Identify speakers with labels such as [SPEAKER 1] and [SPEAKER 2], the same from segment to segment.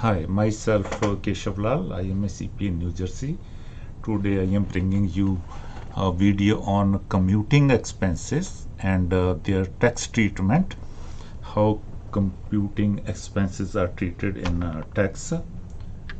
[SPEAKER 1] Hi, myself Keshav Lal. I am a CP in New Jersey. Today I am bringing you a video on commuting expenses and their tax treatment, how commuting expenses are treated in tax.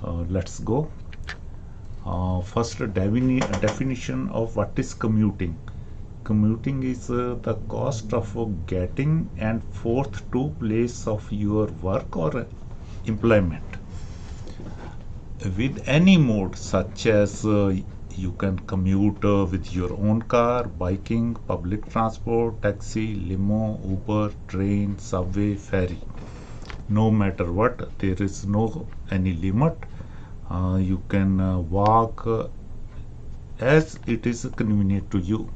[SPEAKER 1] Let's go. First, a definition of what is commuting. Commuting is the cost of getting and forth to place of your work or employment with any mode, such as you can commute with your own car, biking, public transport, taxi, limo, Uber, train, subway, ferry. No matter what, there is no any limit. You can walk as it is convenient to you.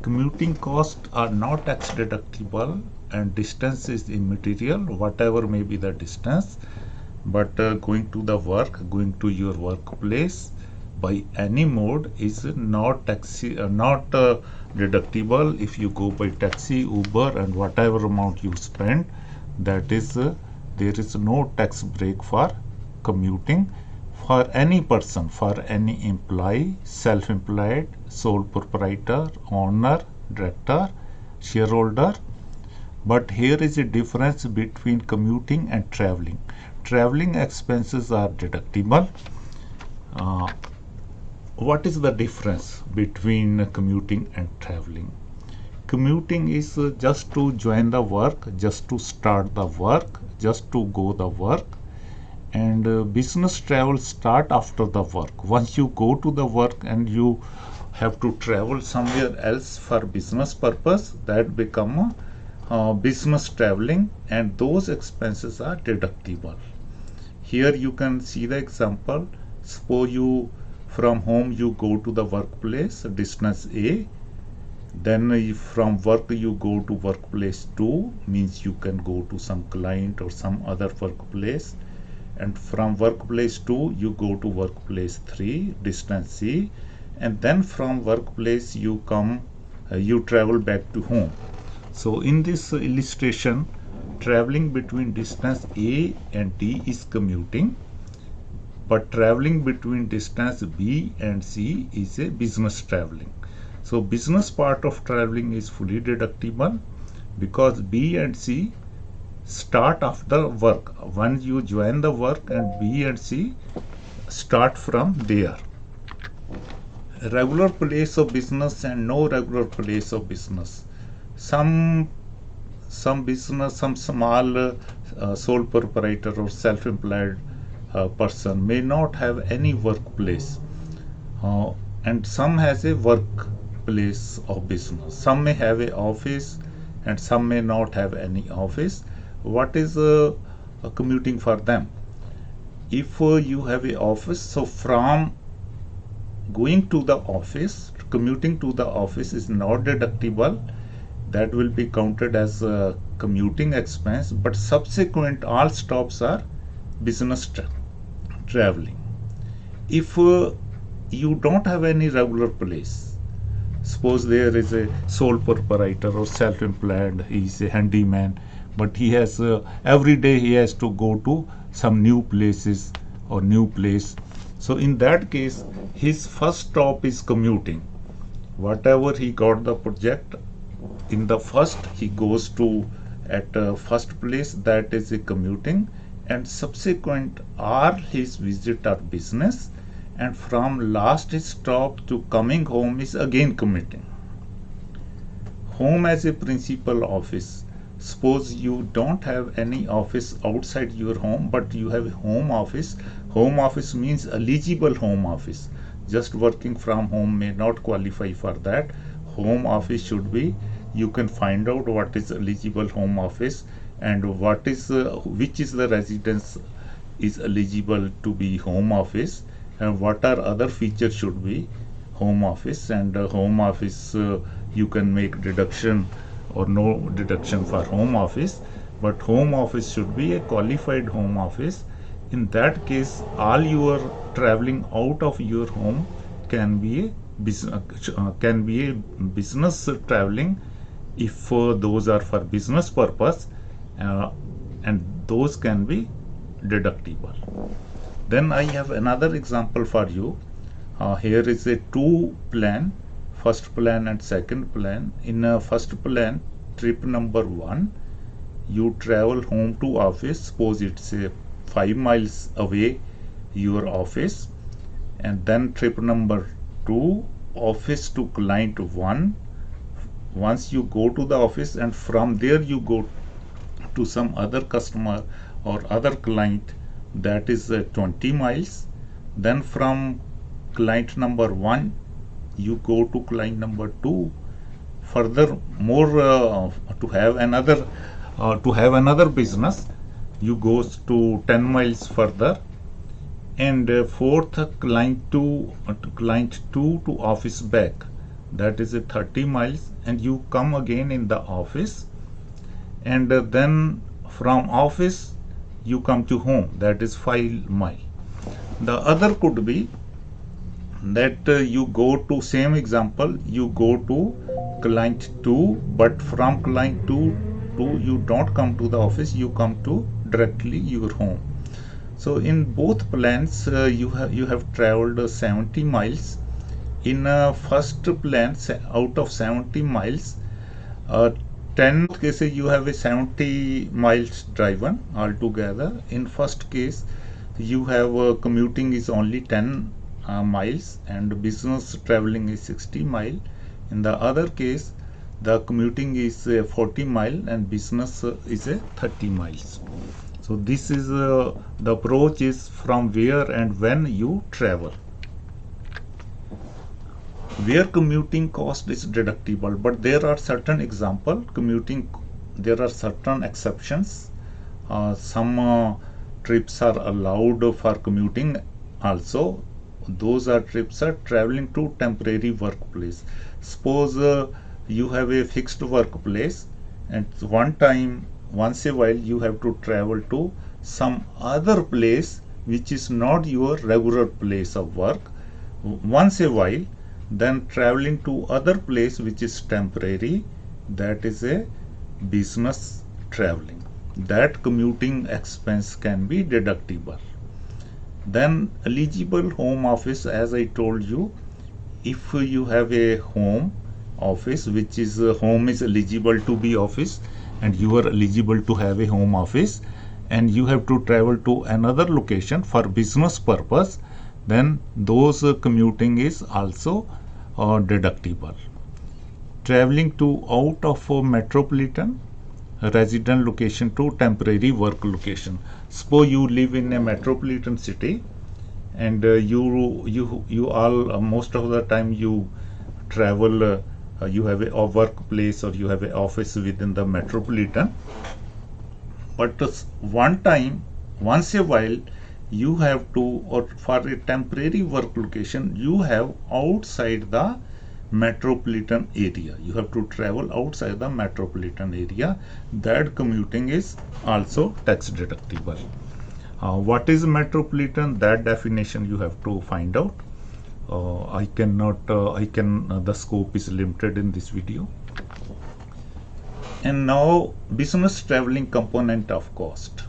[SPEAKER 1] Commuting costs are not tax deductible and distance is immaterial, whatever may be the distance. But going to the work, going to your workplace by any mode is not deductible. If you go by taxi, Uber, and whatever amount you spend, that is there is no tax break for commuting for any person, for any employee, self-employed, sole proprietor, owner, director, shareholder. But here is a difference between commuting and traveling. Traveling expenses are deductible. Uh, what is the difference between commuting and traveling? Commuting is just to join the work, just to start the work, just to go the work, and business travel start after the work. Once you go to the work and you have to travel somewhere else for business purpose, that become business traveling, and those expenses are deductible. Here you can see the example. Suppose you from home you go to the workplace, distance A. Then from work you go to workplace 2, means you can go to some client or some other workplace. And from workplace 2 you go to workplace 3, distance C. And then from workplace you you travel back to home. So in this illustration, traveling between distance A and D is commuting, but traveling between distance B and C is a business traveling. So business part of traveling is fully deductible because B and C start after work. When you join the work, and B and C start from there. Regular place of business and no regular place of business. Some business, some small sole proprietor or self-employed person may not have any workplace, and some has a workplace of business. Some may have a office and some may not have any office. What is commuting for them? If you have a office, so from going to the office, commuting to the office is not deductible. That will be counted as a commuting expense, but subsequent all stops are business traveling. If you don't have any regular place, suppose there is a sole proprietor or self-employed, he is a handyman, but he has every day he has to go to some new places or new place. So in that case, his first stop is commuting. Whatever he got the project, in the first he goes to at first place, that is a commuting, and subsequent are his visit or business, and from last stop to coming home is again commuting. Home as a principal office. Suppose you don't have any office outside your home, but you have a home office. Home office means eligible home office. Just working from home may not qualify for that. Home office should be, you can find out what is eligible home office and what is which is the residence is eligible to be home office, and what are other features should be home office. And home office you can make deduction or no deduction for home office, but home office should be a qualified home office. In that case, all your traveling out of your home can be a business traveling, if those are for business purpose, and those can be deductible. Then I have another example for you. Here is a two plan, first plan and second plan. In first plan, trip number 1, you travel home to office. Suppose it's 5 miles away your office. And then trip number 2, office to client 1. Once you go to the office, and from there you go to some other customer or other client, that is 20 miles. Then from client number 1 you go to client number 2. Furthermore, to have another business, you goes to 10 miles further. And fourth, client 2 to office back, that is 30 miles, and you come again in the office. And then from office you come to home, that is 5 miles. The other could be that you go to, same example, you go to client 2, but from client 2 you don't come to the office, you come to directly your home. So in both plans you have traveled 70 miles. In first plan, out of 70 miles, 10 cases you have a 70 miles driven altogether. In first case you have commuting is only 10 miles and business traveling is 60 mile. In the other case the commuting is 40 mile and business is 30 miles. So this is the approach is from where and when you travel. Where commuting cost is deductible, but there are certain example commuting, there are certain exceptions. Some trips are allowed for commuting also. Those are trips are traveling to temporary workplace. Suppose you have a fixed workplace, and once a while you have to travel to some other place which is not your regular place of work once a while. Then traveling to other place which is temporary, that is a business traveling. That commuting expense can be deductible. Then eligible home office, as I told you, if you have a home office which is home is eligible to be office, and you are eligible to have a home office, and you have to travel to another location for business purpose, then those commuting is also deductible. Traveling to out of a metropolitan resident location to temporary work location. Suppose you live in a metropolitan city, and you all most of the time you travel, you have a workplace or you have an office within the metropolitan, but once a while you have to, or for a temporary work location you have outside the metropolitan area, you have to travel outside the metropolitan area. That commuting is also tax deductible. What is metropolitan? That definition you have to find out. The scope is limited in this video. And now business traveling component of cost.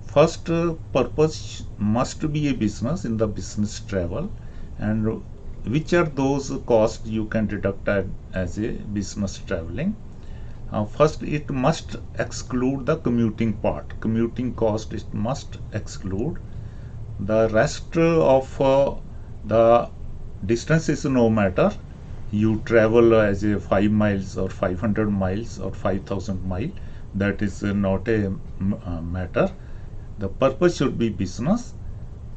[SPEAKER 1] First, purpose must be a business in the business travel, and which are those costs you can deduct as a business traveling. First, it must exclude the commuting part. Commuting cost it must exclude. The rest of the distance is no matter. You travel as a 5 miles or 500 miles or 5,000 miles. That is not a matter. The purpose should be business.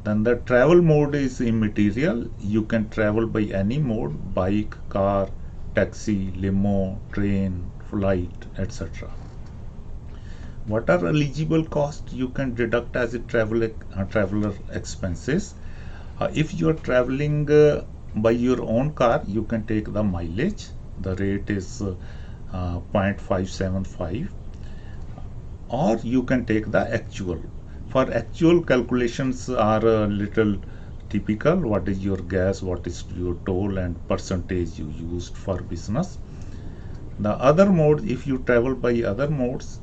[SPEAKER 1] Then the travel mode is immaterial. You can travel by any mode: bike, car, taxi, limo, train, flight, etc. What are eligible costs you can deduct as a traveler expenses? If you are traveling by your own car, you can take the mileage. The rate is 0.575, or you can take the actual. For actual, calculations are a little typical. What is your gas, what is your toll, and percentage you used for business. The other mode, if you travel by other modes,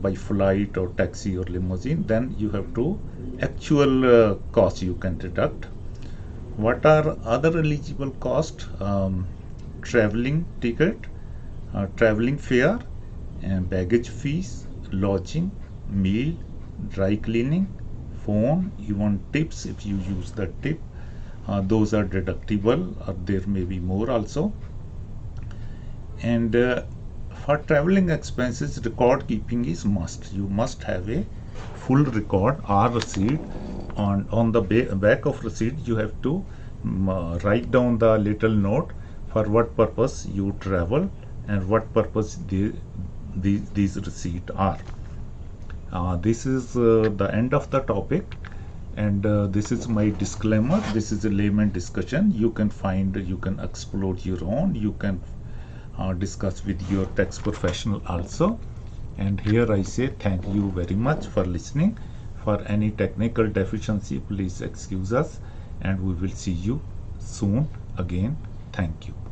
[SPEAKER 1] by flight or taxi or limousine, then you have to actual cost you can deduct. What are other eligible cost? Traveling ticket, traveling fare, and baggage fees, lodging, meal, dry cleaning, phone, even tips if you use the tip. Those are deductible, or there may be more also. And for traveling expenses, record keeping is must. You must have a full record or receipt. On the back of receipt, you have to write down the little note for what purpose you travel and what purpose these receipts are. This is the end of the topic, and this is my disclaimer. This is a layman discussion. You can explore your own. You can discuss with your tax professional also. And here I say thank you very much for listening. For any technical deficiency, please excuse us, and we will see you soon again. Thank you.